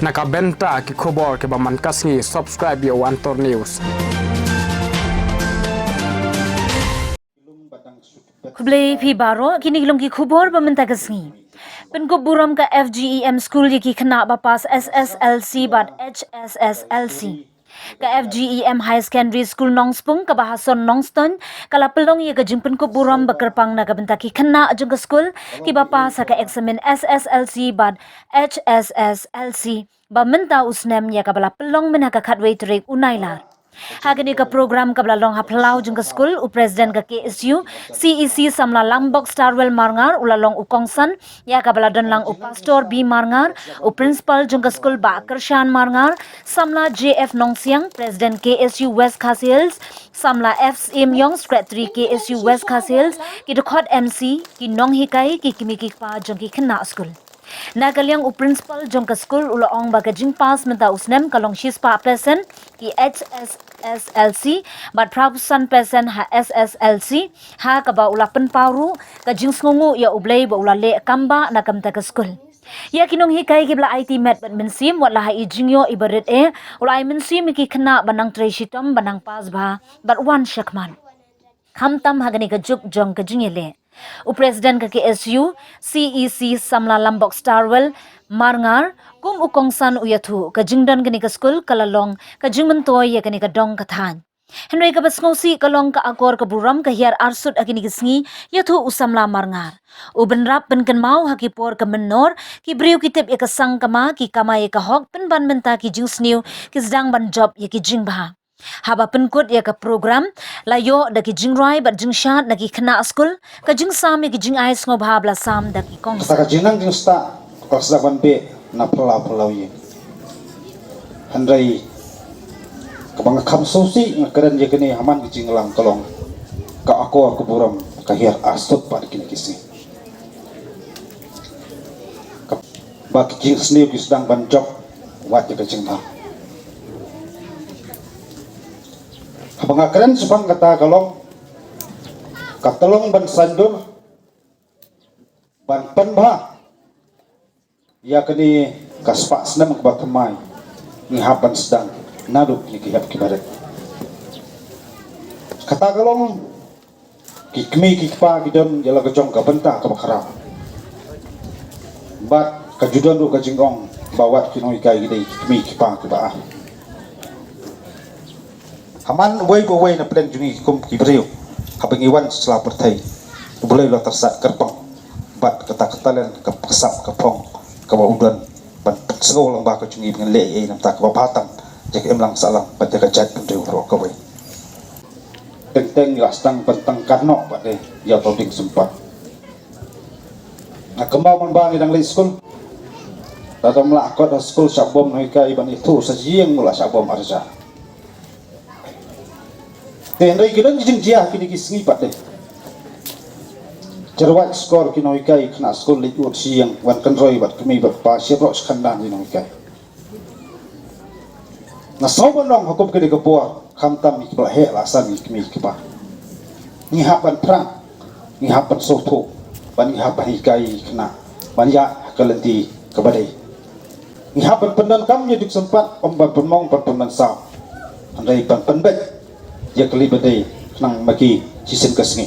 Nakabenta ki khobor ke baman kasngi subscribe yo Antor News. Kublai phi baro kini gilong ki khubor bamenta kasngi. Penko buram ka FGEM school ki khana ba pass SSLC but HSSLC. Ka FGEM High Secondary School Nongspung ka bahason Nongston kala pelong ye ka jingpen ko buram ba kerpang na kabenta ki khana ajung ka school ki ba pass ka examen SSLC but HSSLC ba menta usnem ya ka bala pelong mena ka khatwei trek unailar. Hagani ka program kabla long haplau jung ka school u president ka KSU CEC samla Lambok Starwell Marngar ulalong u Kongsan ya kabla don lang u pastor B Marngar u principal jung ka school ba Kershan Marngar samla JF Nongsiang president KSU West Khas Hills samla FSM Yong secretary KSU West Khas Hills ki dokot MC ki nong hikai ki kimiki pa jung ki khna school. Nagaliang u principal jong ka school ulaong baga jing pass menta usnem kalong shispa pesen ki HSSLC but prabusan pesen ha SSLC ha ka ba ulapan paru ka jing sngungu ya ublay ba ulale kamba na kamta ka school. Ya kinong hikay kibla IT met bat mensim wat laha ijingyo ibarit ulay mensim ki kena banang treshitom banang pas ba but one shakman. Kamtam hagani ka juk jong ka jingile. U President ka KSU CEC samla Lambok Starwell Marngar kum u Kongsan uyathu ka jingdan gani ka school kalalong ka jingmentoy ya gani ka dong kathan. Henry ka basngosi kalong ka akor ka buram ka hiar arsut agini gisngi yathu usamla Marngar. U benrap ben mau hakipor ka menor ki briu kitip ya ka sang kama ki kama ya ka hok pen ban menta ki jingsniu ki sedang ban job ya ki jingbaha. Haba penkut ya ka program layo daki jingrai bat jingshat daki kena school ka jingsam ki jing ais ngobha bla sam daki kong saka jinang jingsta kasda ban be na pula ye handai kabang kham sosi ngakaren ye kene haman ki jinglang kolong ka ako buram ka hiar astut pat kini kisi ba ki jing sne ki sedang ban job wat ye ka jingta pengakaran sepang kata kalong katalong ban sandur ban penbah ya kini kaspak senam kebatamai ngihapan sedang naduk ni kihap kibaret kata kalong kikmi kikpa kidon jala kejong kabenta kabakara bat kajudan du kajingong bawat kinoi kai gidei kikmi kikpa kibaah Haman way na plan jungi kum kibriu habang iwan setelah pertai boleh lo tersat kerpang bat kata-katalan kepesap kepong kawaudan ban sengol lang ba ka jungi dengan le nam ta kababatang jak emlang salang bat ka jat pendeu ro ka way teng ya stang pentang karno bat de ya toding sempat na kembang man ba nang le school datang melakot school sabom noika iban itu sajieng mula sabom arja Tenrai kidan jing jia kini kisngi pat deh. Cerwat skor kinoi kai kena skor liut siang wan kanroi bat kemi bat pa sirok skandan kinoi kai. Na soban long hukum kede kepuar kamtam ikbal he lasan kemi kepa. Ni hapan perang, ni hapan soto, ban ni hapan ikai kena banyak kelenti kebadai. Ni hapan pendan kam nyedik sempat omban penmong pendan sao. Andai ban penbet ya kali badai nang maki sisin kasngi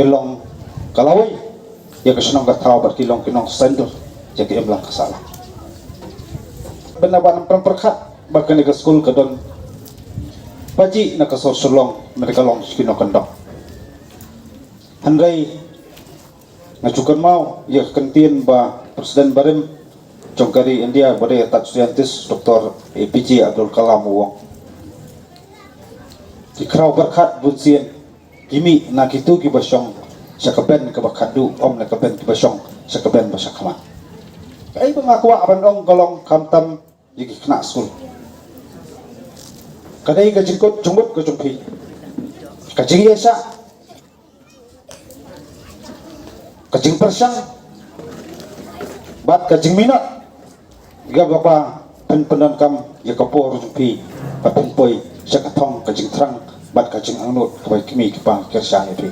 kelong kalawai ya kesenong gatau berkilong kinong sendur jadi emlang kesalah benawan perkat bahkan ke school kedon paji nak kesorsolong mereka long kino kendong handai ngajukan mau ya kentien ba presiden barim jongkari India badai tak scientist Dr. APJ Abdul Kalam Wong Ikrau berkat bunsian kimi nak itu ki basong sakaben ke bakadu om nak kaben ki basong sakaben basakama kai pengaku aban ong kolong kamtam yiki kena school kadai ka jingkot jumut ka jumpi ka jingi esa ka jing persang bat ka jing minat ga bapa pendan kam ya kapor jumpi papumpoi sakatong ka jing trang bat kacing angnut kabai kimi kipang kersang itu.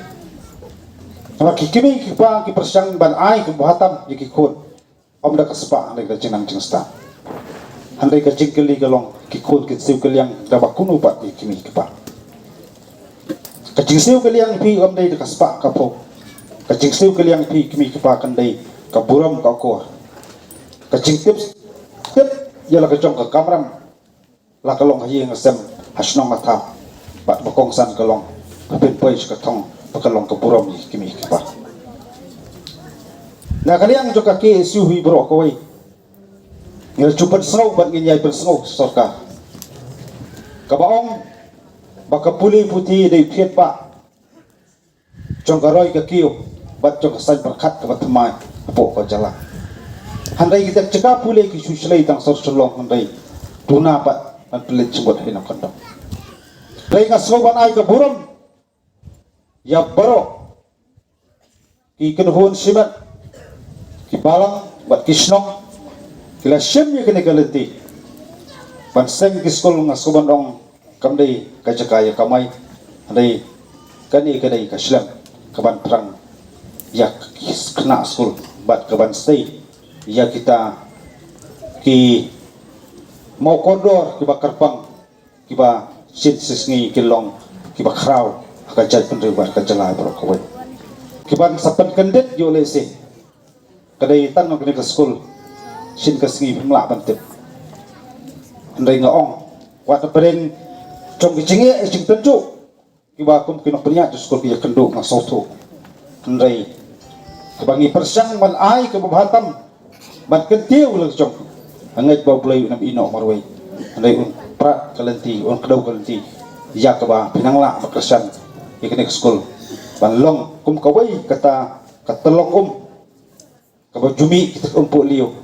Kalau kimi kipang kipersang ban ai kebuhatan jiki kun om dah kesepak anda kacing nang jingsta. handai ka jingkeli kalong kikun kitsiu kaliang dabak kunu pat kimi kepa ka jingsiu kaliang pi omdai de kaspa kapo ka jingsiu kaliang pi kimi kepa kandai ka buram ka ko ka jingtip tip yala ka jong ka kamram la kalong hi ngasem hasnong mata pat bakong san kalong pin poi ka thong pakalong ka buram kimi kepa na kaliang joka ki siu hi bro ko wai ngira cupat sengau bat nginyai bersengau sorka kabaong baka puli putih dei phiet pa jongkaroi ka kiu bat jong san berkat ka batmai apo ko jala handai kita ceka puli ki suslei tang sor solong handai tuna pat an pelit cebot hina kandong dei ngasau ban ai ka buram ya baro ki kenhun simat ki balang bat kisnong kila syemnya kena kalenti banseng kiskol ngasuban dong kamdei kajakaya kamai andai kani kadai kaslam kaban perang ya kena skul bat kaban stay ya kita ki mau kodor ki bakar pang ki ba sit sisngi kilong ki ba kraw akajat penribar kajalai berokoi ki ban sapan kendet yo lese kadai tan kena ke skul sin ka singi pemla bantip andai ngaong wat pereng trong ki chinge ching tenju ki ba kum kinok penya tu skol ki kendo nga soto andai kabangi persang man ai ke bahatam ban kentiu lang trong angai ba bulai nam ino marwai andai un pra kalenti un kedau kalenti ya ka ba pinangla makrasan ikenek skol ban long kum kawai kata katelong kaba jumi kita umpu liu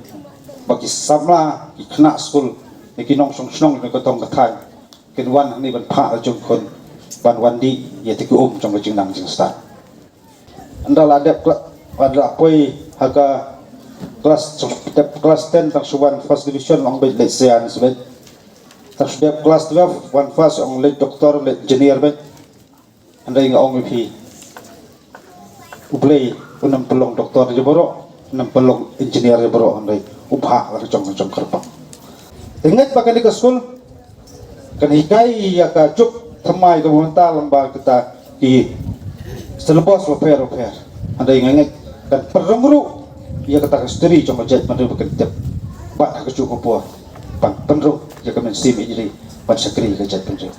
bagi samla ikna skul ikinong song ni kotong kathai kinwan ni ban pha jung kon ban wandi ye tiku trong jing nang jing sta andala adep pada poi haga kelas 10 tang suban first division ong bet lesean sebet tang sudah kelas 12 one first ong le doktor le engineer bet andai nga ong pi ublei unam pelong doktor jeboro unam pelong engineer jeboro andai ubah la jong kerpa ingat pakai di skul kan hikai ya ka juk thamai ka monta lamba kita ki selebos repair anda ingat dan perungru ya kata steri jong jet mandu bekentep bat ka juk ko pan penru ya ka men sim jadi pan sakri ka jet penru